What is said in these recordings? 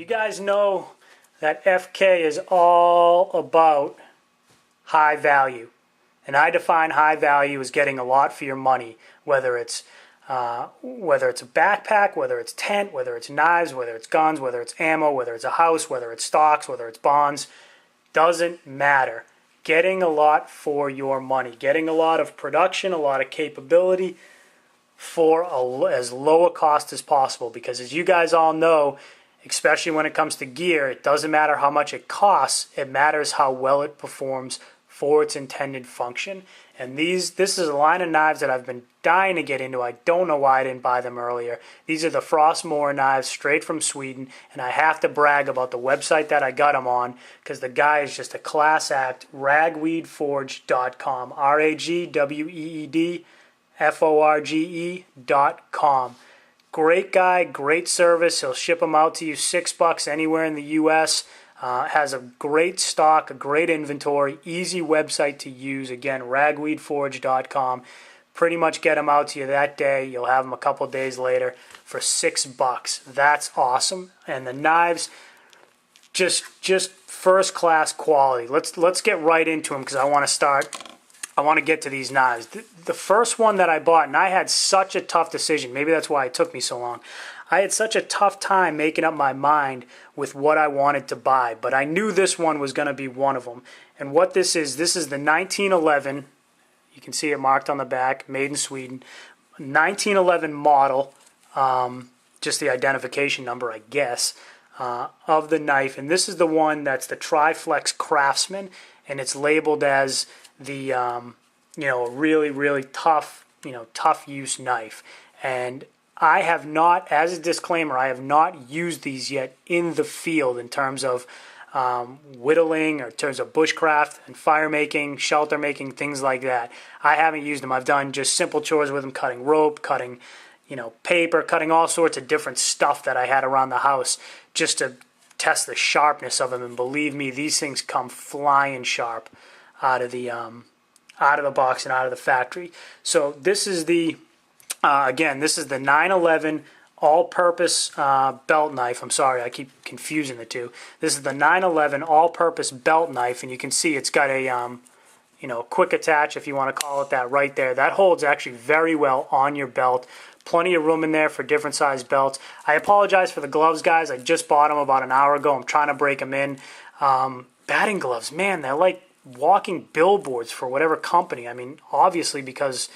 You guys know that FK is all about high value. And I define high value as getting a lot for your money, whether it's a backpack, whether it's tent, whether it's knives, whether it's guns, whether it's ammo, whether it's a house, whether it's stocks, whether it's bonds, doesn't matter. Getting a lot for your money, getting a lot of production, a lot of capability for as low a cost as possible. Because as you guys all know, especially when it comes to gear, it doesn't matter how much it costs, it matters how well it performs for its intended function. And this is a line of knives that I've been dying to get into. I don't know why I didn't buy them earlier. These are the Mora knives straight from Sweden, and I have to brag about the website that I got them on because the guy is just a class act. Ragweedforge.com, RAGWEEDFORGE.com. Great guy, great service. He'll ship them out to you $6 anywhere in the U.S. Has a great stock, a great inventory, easy website to use. Again, ragweedforge.com. Pretty much get them out to you that day. You'll have them a couple days later for $6. That's awesome. And the knives, just first class quality. Let's get right into them because I want to get to these knives. The first one that I bought, and I had such a tough decision. Maybe that's why it took me so long. I had such a tough time making up my mind with what I wanted to buy, but I knew this one was going to be one of them. And what this is the 1911, you can see it marked on the back, made in Sweden, 1911 model, just the identification number, I guess, of the knife. And this is the one that's the Triflex Craftsman, and it's labeled as the, a really, really tough use knife. And I have not, as a disclaimer, I have not used these yet in the field in terms of whittling or in terms of bushcraft and fire making, shelter making, things like that. I haven't used them. I've done just simple chores with them, cutting rope, cutting, paper, cutting all sorts of different stuff that I had around the house just to test the sharpness of them. And believe me, these things come flying sharp out of the box and out of the factory. So this is the this is the 911 all-purpose belt knife. I'm sorry, I keep confusing the two. This is the 911 all-purpose belt knife, and you can see it's got a quick attach, if you want to call it that, right there. That holds actually very well on your belt. Plenty of room in there for different size belts. I apologize for the gloves, guys. I just bought them about an hour ago. I'm trying to break them in. Batting gloves, man, they're like walking billboards for whatever company. I mean, obviously because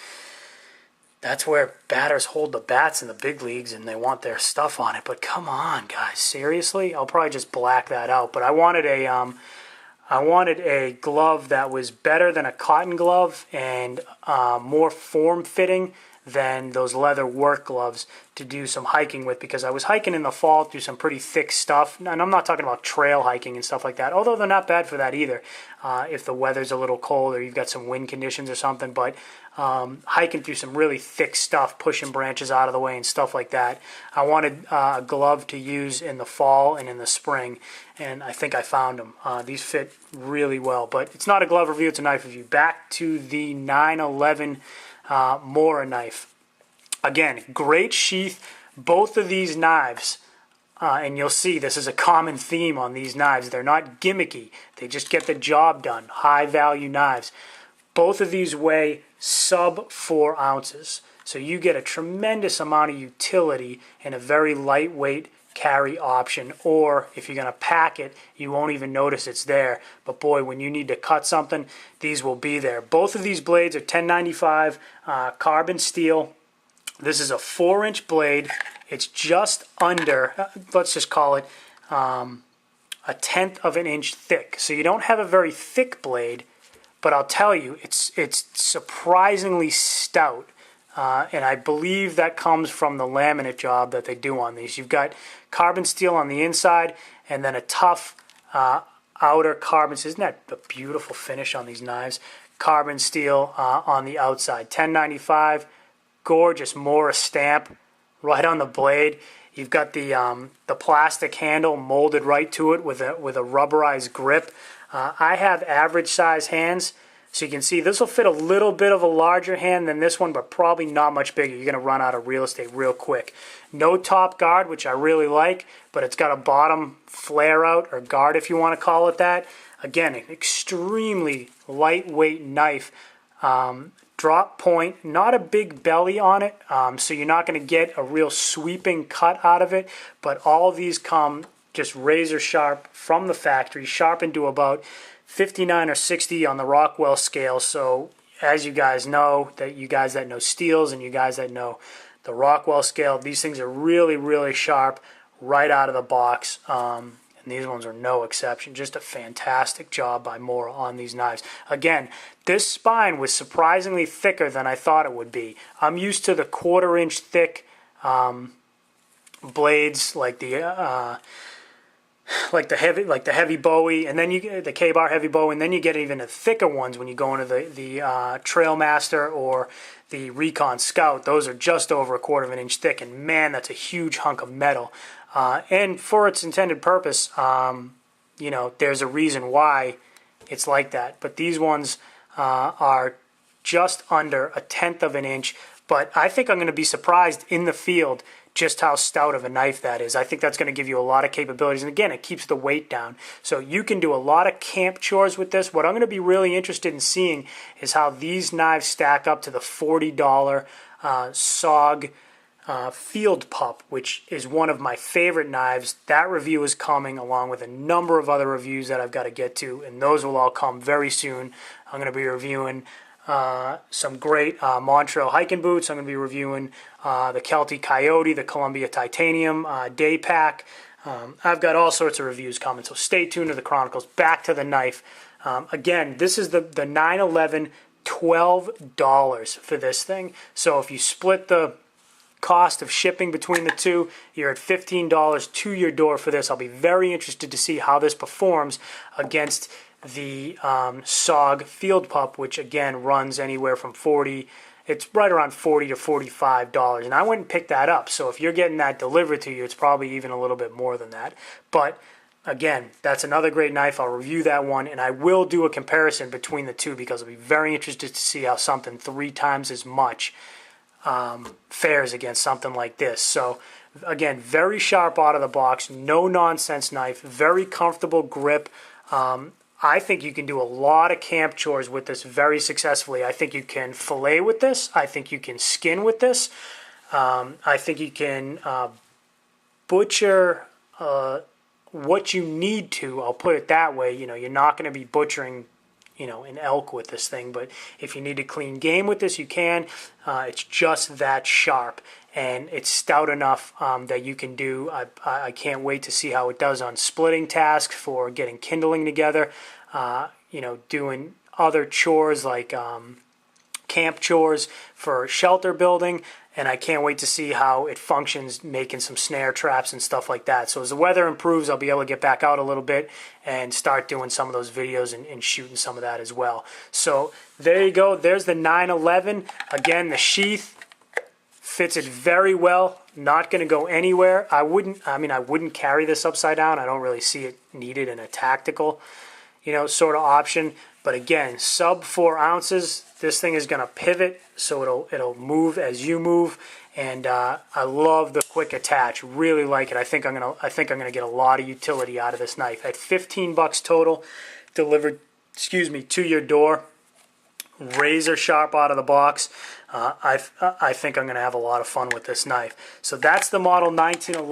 that's where batters hold the bats in the big leagues and they want their stuff on it. But come on, guys, seriously? I'll probably just black that out. But I wanted a glove that was better than a cotton glove and more form-fitting than those leather work gloves to do some hiking with, because I was hiking in the fall through some pretty thick stuff. And I'm not talking about trail hiking and stuff like that, although they're not bad for that either if the weather's a little cold or you've got some wind conditions or something. But hiking through some really thick stuff, pushing branches out of the way and stuff like that, I wanted a glove to use in the fall and in the spring, and I think I found them. These fit really well, but it's not a glove review, it's a knife review. Back to the 911 Mora knife. Again, great sheath. Both of these knives, and you'll see this is a common theme on these knives. They're not gimmicky. They just get the job done. High value knives. Both of these weigh sub 4 ounces. So you get a tremendous amount of utility in a very lightweight carry option, or if you're going to pack it, you won't even notice it's there. But boy, when you need to cut something, these will be there. Both of these blades are 1095 carbon steel. This is a 4-inch blade. It's just under, let's just call it a 1/10 of an inch thick. So you don't have a very thick blade, but I'll tell you, it's surprisingly stout. And I believe that comes from the laminate job that they do on these. You've got carbon steel on the inside and then a tough outer carbon. Isn't that a beautiful finish on these knives? Carbon steel on the outside. 1095, gorgeous Mora stamp right on the blade. You've got the plastic handle molded right to it with a rubberized grip. I have average size hands, So you can see this will fit a little bit of a larger hand than this one, but probably not much bigger. You're going to run out of real estate real quick. No top guard, which I really like, but it's got a bottom flare out or guard if you want to call it that. Again, an extremely lightweight knife. Drop point, not a big belly on it, so you're not going to get a real sweeping cut out of it, but all of these come just razor sharp from the factory, sharpened to about 59 or 60 on the Rockwell scale. So as you guys know, you guys that know steels and you guys that know the Rockwell scale, these things are really, really sharp right out of the box. And these ones are no exception. Just a fantastic job by Mora on these knives. Again, this spine was surprisingly thicker than I thought it would be. I'm used to the 1/4 inch thick blades like the heavy Bowie, and then you get the K-bar heavy Bowie, and then you get even the thicker ones when you go into the Trailmaster or the Recon Scout. Those are just over a 1/4 inch thick, and man, that's a huge hunk of metal. And for its intended purpose, you know, there's a reason why it's like that. But these ones are just under 1/10 of an inch. But I think I'm going to be surprised in the field just how stout of a knife that is. I think that's going to give you a lot of capabilities. And again, it keeps the weight down. So you can do a lot of camp chores with this. What I'm going to be really interested in seeing is how these knives stack up to the $40 SOG Field Pup, which is one of my favorite knives. That review is coming along with a number of other reviews that I've got to get to, and those will all come very soon. I'm going to be reviewing some great Montreal hiking boots. I'm going to be reviewing the Kelty Coyote, the Columbia Titanium Day Pack. I've got all sorts of reviews coming, so stay tuned to the Chronicles. Back to the knife. Again, this is the 911, $12 for this thing. So if you split the cost of shipping between the two, you're at $15 to your door for this. I'll be very interested to see how this performs against the SOG Field Pup, which again runs anywhere from it's right around $40 to $45, and I went and picked that up. So if you're getting that delivered to you, it's probably even a little bit more than that. But again, that's another great knife. I'll review that one, and I will do a comparison between the two because I'll be very interested to see how something 3 times as much fares against something like this. So again, very sharp out of the box, no nonsense knife, very comfortable grip. I think you can do a lot of camp chores with this very successfully. I think you can fillet with this. I think you can skin with this. I think you can butcher what you need to. I'll put it that way. You know, you're not going to be butchering, you know, an elk with this thing, but if you need to clean game with this, you can. It's just that sharp, and it's stout enough that you can do. I can't wait to see how it does on splitting tasks for getting kindling together, you know, doing other chores like camp chores for shelter building, and I can't wait to see how it functions making some snare traps and stuff like that. So as the weather improves, I'll be able to get back out a little bit and start doing some of those videos and shooting some of that as well. So there you go. There's the 911. Again, the sheath fits it very well. Not going to go anywhere. I wouldn't carry this upside down. I don't really see it needed in a tactical, you know, sort of option. But again, sub 4 ounces. This thing is going to pivot, so it'll move as you move, and I love the quick attach. Really like it. I think I'm gonna get a lot of utility out of this knife. At $15 total, delivered, to your door. Razor sharp out of the box. I think I'm gonna have a lot of fun with this knife. So that's the model 1911.